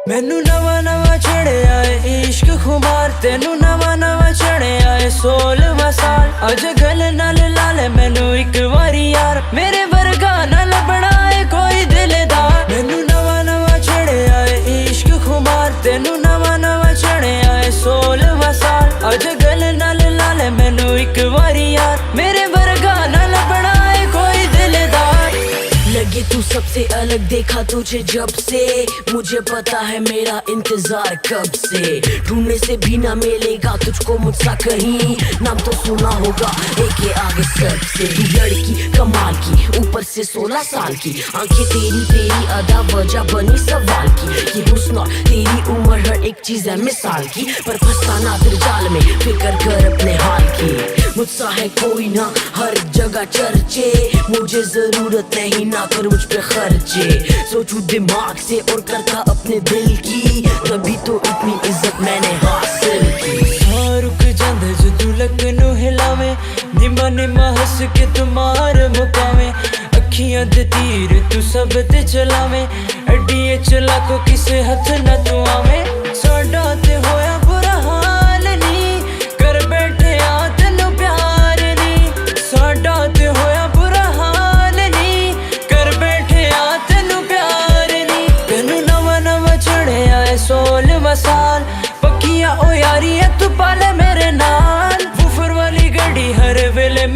मैनू नवा नवा चढ़िया है इश्क खुमार, तेनू नवा नवा चढ़िया है 16वां साल। अज गल नाल ला ले मैनू एक बारी यार, मेरे वर्गा ना लभना है कोई दिलदार। मैनू नवा नवा चढ़िया है इश्क खुमार, तेनू नवा नवा चढ़िया है 16वां साल। अज गल नाल ला ले मैनू एक बारी यार, मेरे वर्गा ना लभना है कोई दिलदार। लगे तू सबसे अलग, देखा तुझे जब से, मुझे पता है मेरा इंतजार कब से। ढूंढने से भी ना मिलेगा तुझको मुझसा कहीं, नाम तो सुना होगा एक के आगे सबसे। तू लड़की कमाल की, ऊपर से 16 साल की, आंखें तेरी तेरी अदा वजह बनी सवाल की। ये हुस्न और तेरी उम्र हर एक चीज है मिसाल की, पर फंसाना तेरे जाल में फिक्र कर अपने हाल की। मुझसा है कोई ना हर जगह चर्चे, मुझे जरूरत नहीं ना कर मुझ पे खर्चे। सोचूं दिमाग से और करता अपने दिल की, तभी तो इतनी इज्जत मैंने हासिल की। हाँ रुक जांदे जो तू लगनू हिलावे, निमा निमा हंस के तुम्हार मुकावे। अखियां दे तीर तू सब ते चलावे, अड्डिए चला को किसे हथ न तू आवे। साडा ते होया बुरा हाल नी, कर बैठे आ तेनू प्यार नी। साडा ते होया बुरा हाल नी, कर बैठे आ तेनू प्यार नी। तेनू नवा नवा चढ़िया है 16वां साल, पक्किया ओ यारी है तू पाले मेरे नाल। वूफर वाली गड्डी हर वेले